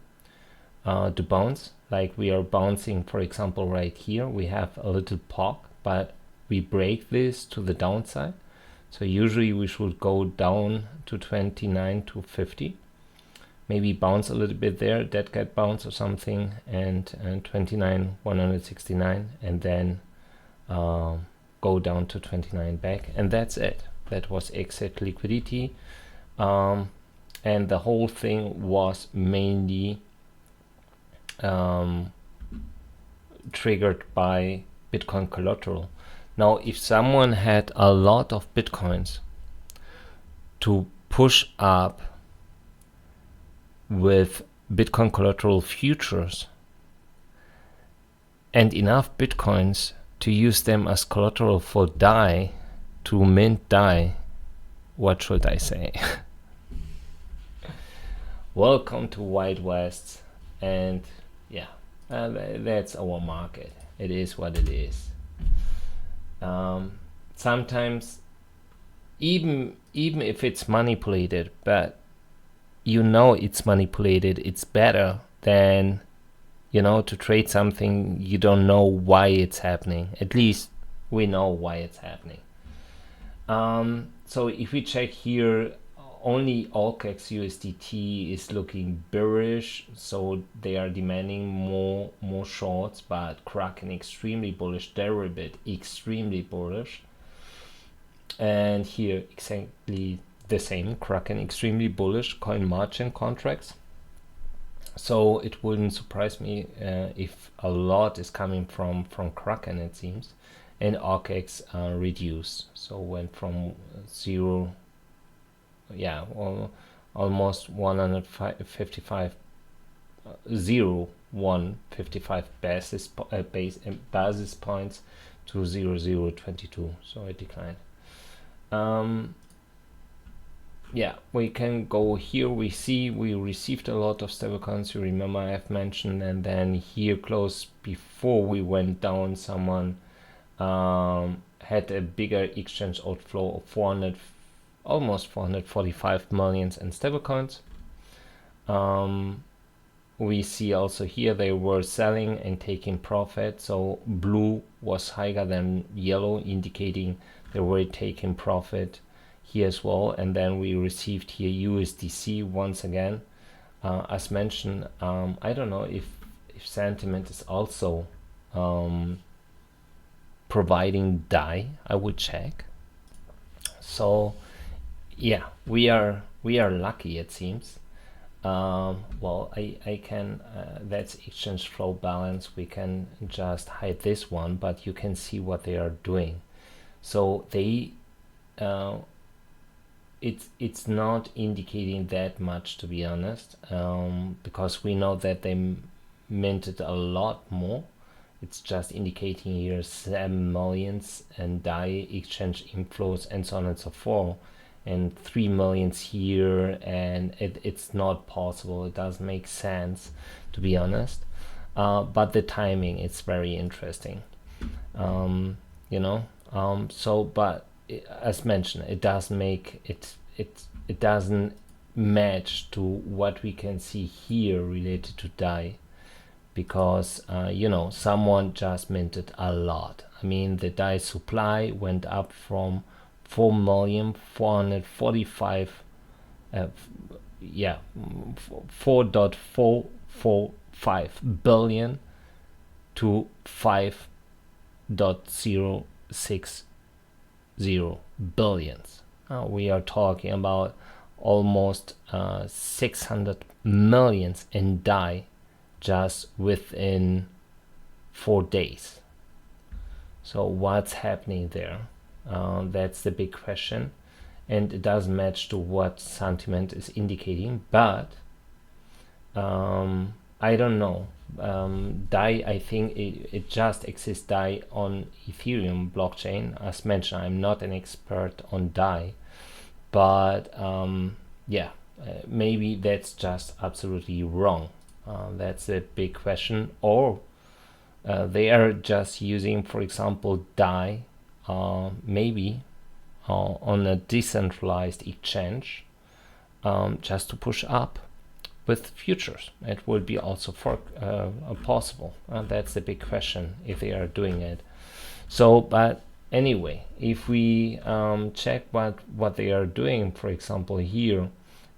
to bounce, like we are bouncing, for example, right here. We have a little POC, but we break this to the downside. So usually we should go down to 29 to 50. Maybe bounce a little bit there, dead cat bounce or something, and 29, 169, and then go down to 29 back, and that's it. That was exit liquidity, and the whole thing was mainly triggered by Bitcoin collateral. Now, if someone had a lot of Bitcoins to push up with Bitcoin collateral futures and enough Bitcoins to use them as collateral for DAI, to mint DAI, what should I say? Welcome to Wild West, and yeah, that's our market. It is what it is. Sometimes even if it's manipulated, but you know it's manipulated, it's better than, you know, to trade something you don't know why it's happening. At least we know why it's happening. So if we check here, only AUG USDT is looking bearish, so they are demanding more shorts, but Kraken extremely bullish, Deribit extremely bullish, and here exactly the same, Kraken extremely bullish, coin margin contracts. So it wouldn't surprise me if a lot is coming from Kraken, it seems. And AUG reduced, so went from 0, yeah, almost 155 155 basis points to 0.0022, so it declined. Yeah, we can go here. We see we received a lot of stablecoins, you remember I've mentioned, and then here close before we went down, someone had a bigger exchange outflow of almost 445 million in stablecoins. We see also here they were selling and taking profit, so blue was higher than yellow, indicating they were taking profit here as well. And then we received here USDC once again, as mentioned. I don't know if sentiment is also providing DAI. I would check. So yeah, we are lucky, it seems. Well, I can, that's exchange flow balance. We can just hide this one, but you can see what they are doing. So they it's not indicating that much, to be honest, because we know that they minted a lot more. It's just indicating here 7 million and DAI exchange inflows and so on and so forth, and 3 million here, and it's not possible. It doesn't make sense, to be honest. But the timing is very interesting, you know. So, but as mentioned, it doesn't make it doesn't match to what we can see here related to DAI, because you know, someone just minted a lot. I mean, the DAI supply went up from 4,445 yeah, 4.445 billion to 5.060 billions. We are talking about almost 600 millions in DAI just within 4 days. So what's happening there? That's the big question, and it doesn't match to what sentiment is indicating. But I don't know. DAI, I think it just exists DAI on Ethereum blockchain. As mentioned, I'm not an expert on DAI, but yeah, maybe that's just absolutely wrong. That's a big question. Or they are just using, for example, DAI, maybe on a decentralized exchange, just to push up with futures. It would be also possible. That's the big question if they are doing it. So, but anyway, if we check what they are doing, for example, here,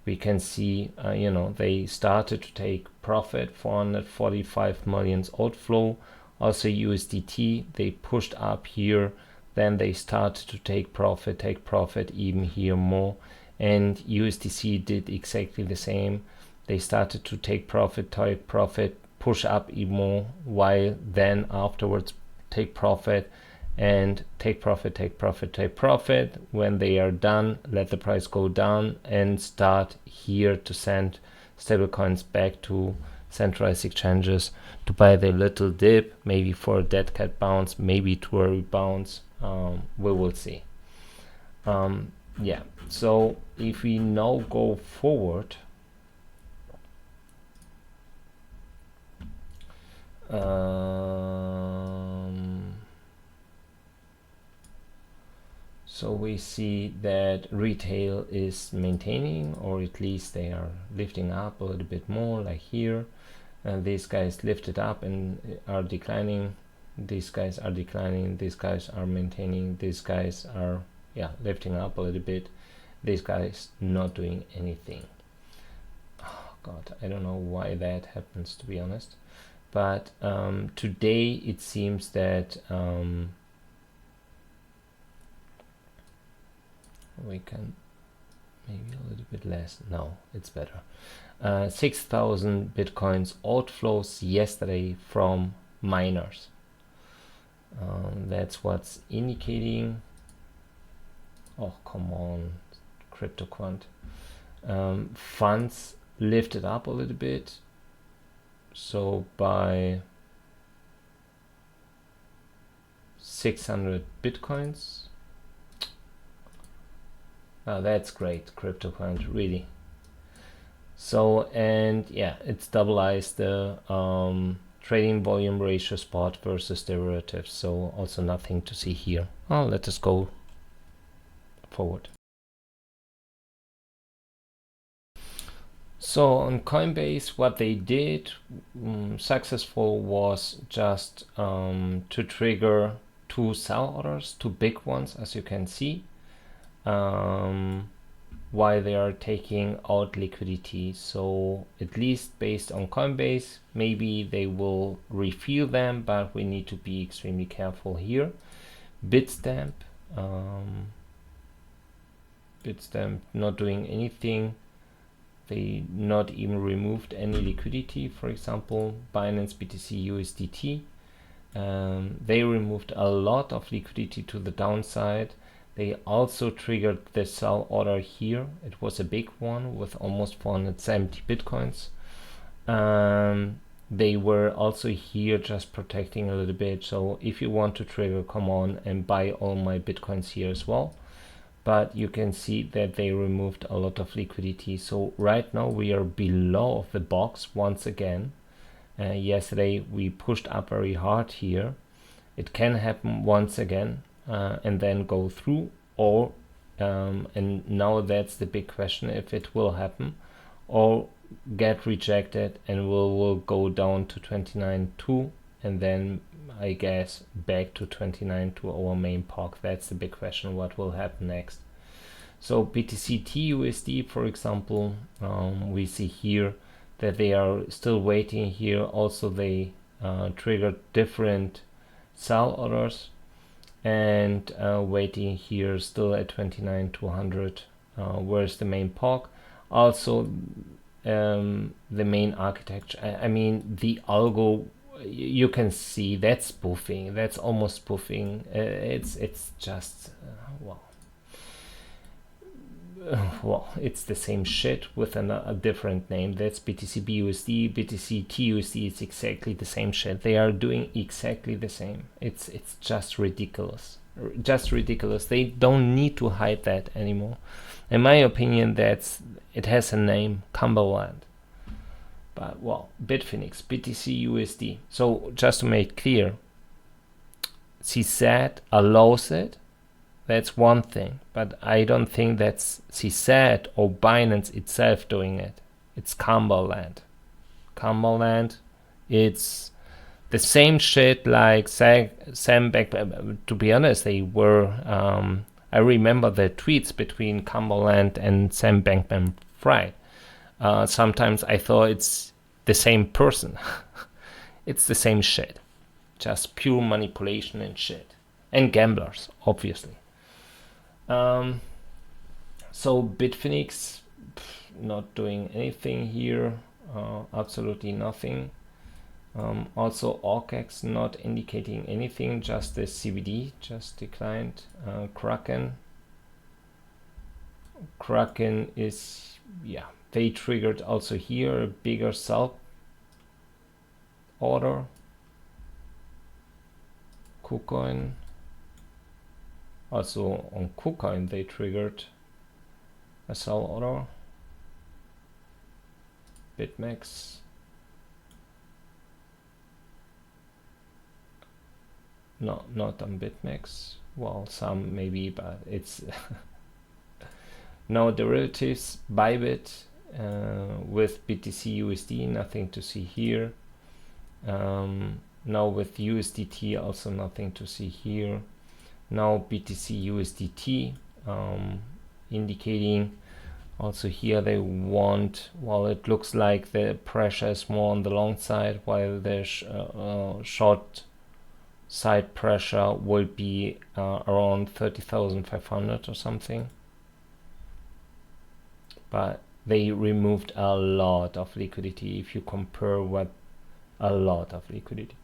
we can see, they started to take profit, 445 million outflow. Also USDT, they pushed up here, then they started to take profit even here more. And USDC did exactly the same. They started to take profit, push up even more, while then afterwards take profit and take profit. When they are done, let the price go down and start here to send stablecoins back to centralized exchanges to buy the little dip, maybe for a dead cat bounce, maybe to a rebound. We will see. Yeah, so if we now go forward, so we see that retail is maintaining, or at least they are lifting up a little bit more, like here. And these guys lifted up and are declining. These guys are declining. These guys are maintaining. These guys are, yeah, lifting up a little bit. These guys not doing anything. Oh God, I don't know why that happens, to be honest. But today it seems that we can maybe a little bit less. No, it's better. 6,000 bitcoins outflows yesterday from miners. That's what's indicating. Oh, come on, CryptoQuant. Funds lifted up a little bit. So by 600 bitcoins. Oh, that's great, CryptoQuant, really. So, and yeah, it stabilized the trading volume ratio spot versus derivatives. So also nothing to see here. Oh, let us go forward. So on Coinbase, what they did successful was just to trigger 2 sell orders, 2 big ones, as you can see, while they are taking out liquidity. So at least based on Coinbase, maybe they will refill them, but we need to be extremely careful here. Bitstamp not doing anything. They not even removed any liquidity. For example, Binance BTC USDT, they removed a lot of liquidity to the downside. They also triggered the sell order here. It was a big one with almost 470 bitcoins. They were also here just protecting a little bit. So if you want to trigger, come on and buy all my bitcoins here as well. But you can see that they removed a lot of liquidity. So right now we are below the box once again. Yesterday we pushed up very hard here. It can happen once again and then go through, or and now that's the big question, if it will happen, or get rejected and will go down to 29.2 and then I guess back to 29 to our main POC. That's the big question, what will happen next. So BTC TUSD, for example, we see here that they are still waiting here. Also they triggered different sell orders and waiting here still at 29,200. Where's the main POC? Also the main architecture, I mean the algo, you can see that's spoofing. That's almost spoofing. It's just well, well, it's the same shit with a different name. That's BTC BUSD, BTC TUSD. It's exactly the same shit. They are doing exactly the same. It's just ridiculous, just ridiculous. They don't need to hide that anymore. In my opinion, it has a name, Cumberland. But well, Bitfinex, BTC USD. So just to make clear, CZ allows it. That's one thing, but I don't think that's CZ or Binance itself doing it. It's Cumberland. Cumberland, it's the same shit like Sam Beck. To be honest, they were. I remember the tweets between Cumberland and Sam Bankman-Fried. Sometimes I thought it's the same person. It's the same shit, just pure manipulation and shit, and gamblers, obviously. So Bitfinex, not doing anything here, absolutely nothing. Also ORCEX not indicating anything, just the CBD just declined. Kraken is, yeah, they triggered also here a bigger sell order. KuCoin, also on KuCoin they triggered a sell order. BitMEX, no, not on BitMEX. Well, some maybe, but it's no derivatives. Bybit with BTC USD, nothing to see here. Now with USDT, also nothing to see here. Now BTC USDT, indicating also here they want, well, it looks like the pressure is more on the long side, while the short side pressure will be around 30,500 or something. But they removed a lot of liquidity if you compare what a lot of liquidity.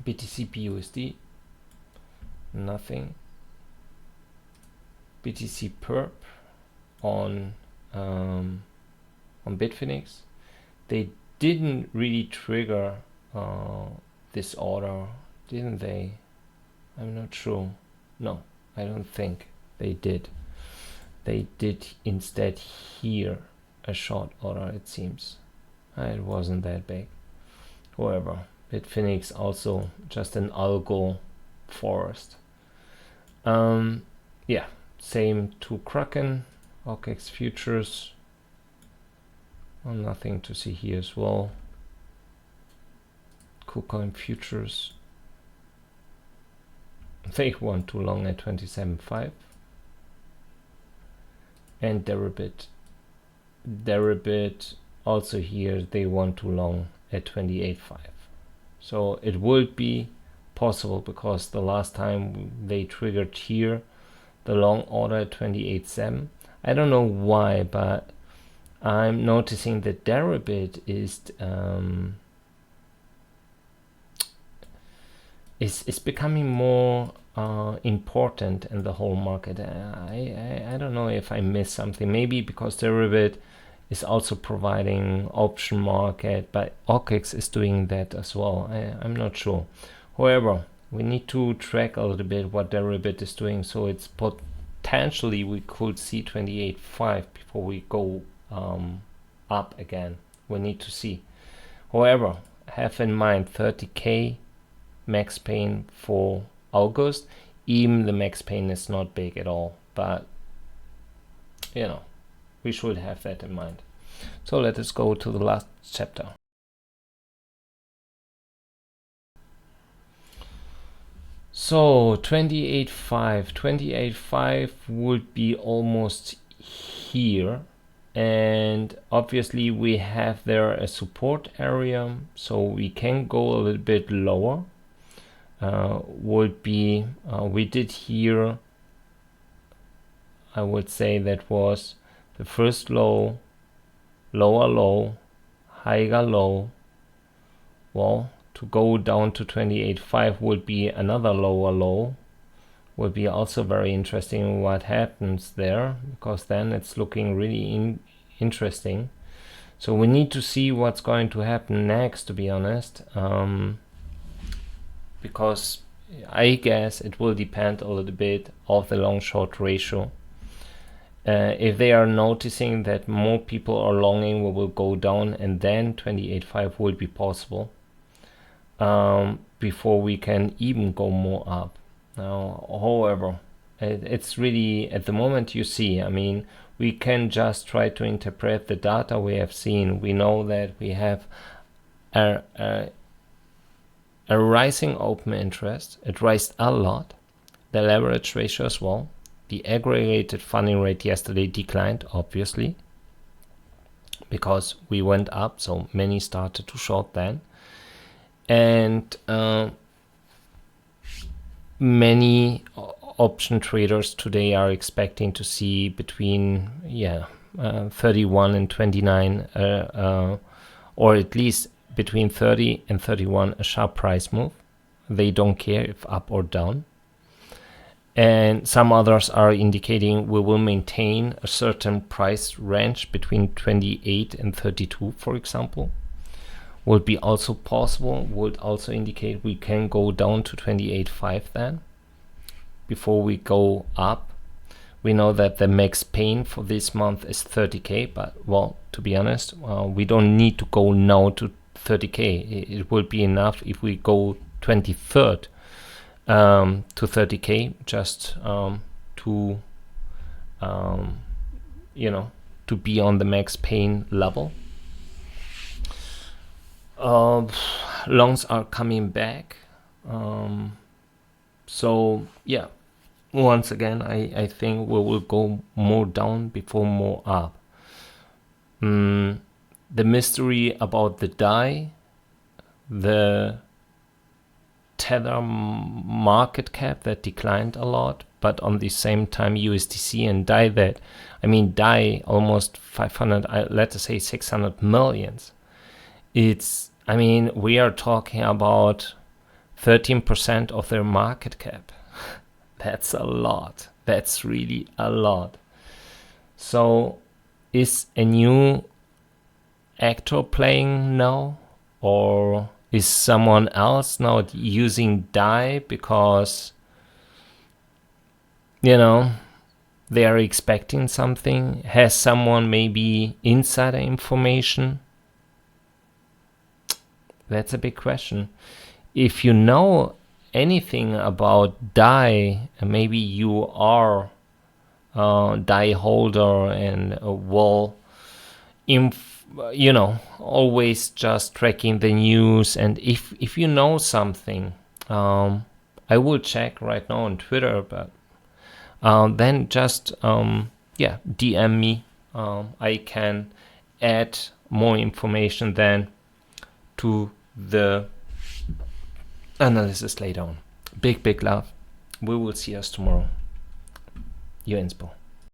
BTC BUSD, nothing. BTC perp on Bitfinex, they didn't really trigger this order, didn't they? I'm not sure. No, I don't think they did. They did instead here a short order, it seems. It wasn't that big. However, Bitfinex also just an algo forest. Yeah, same to Kraken, ORCEX futures. Well, nothing to see here as well. KuCoin futures, they want too long at 27.5. And Deribit also here they want too long at 28.5. So it would be possible, because the last time they triggered here the long order at 28.7. I don't know why, but I'm noticing that Deribit is becoming more important in the whole market. I don't know if I missed something. Maybe because Deribit is also providing option market, but ORCEX is doing that as well. I'm not sure. However, we need to track a little bit what Deribit is doing. So it's potentially we could see 28.5 before we go up again. We need to see. However, have in mind 30k max pain for August. Even the max pain is not big at all, but you know, we should have that in mind. So let us go to the last chapter. So 28.5 would be almost here, and obviously we have there a support area, so we can go a little bit lower. Would be we did here, I would say that was the first low, lower low, higher low. Well, to go down to 28.5 would be another lower low, will be also very interesting what happens there, because then it's looking really interesting. So we need to see what's going to happen next, to be honest, because I guess it will depend a little bit of the long-short ratio. If they are noticing that more people are longing, we will go down, and then 28.5 will be possible before we can even go more up. Now, however, it's really, at the moment, you see, I mean, we can just try to interpret the data we have seen. We know that we have a rising open interest. It raised a lot. The leverage ratio as well. The aggregated funding rate yesterday declined, obviously, because we went up, so many started to short then. And many option traders today are expecting to see between 31 and 29, or at least between 30 and 31, a sharp price move. They don't care if up or down. And some others are indicating we will maintain a certain price range between 28 and 32, for example. Would be also possible, would also indicate we can go down to 28.5 then, before we go up. We know that the max pain for this month is 30k, but well, to be honest, we don't need to go now to 30k. It will be enough if we go 23rd to 30k, just to to be on the max pain level. Longs are coming back, so yeah, once again I think we will go more down before more up. The mystery about the DAI, the Tether market cap that declined a lot, but on the same time USDC and DAI that, I mean, DAI almost 500, let us say 600 millions. It's, I mean, we are talking about 13% of their market cap. That's a lot. That's really a lot. So is a new actor playing now, or is someone else now using DAI because, you know, they are expecting something? Has someone maybe insider information? That's a big question. If you know anything about DAI, maybe you are a DAI holder and always just tracking the news, and if you know something, I will check right now on Twitter, but then just DM me. I can add more information then to the analysis later on. Big love. We will see us tomorrow. Your Inspo.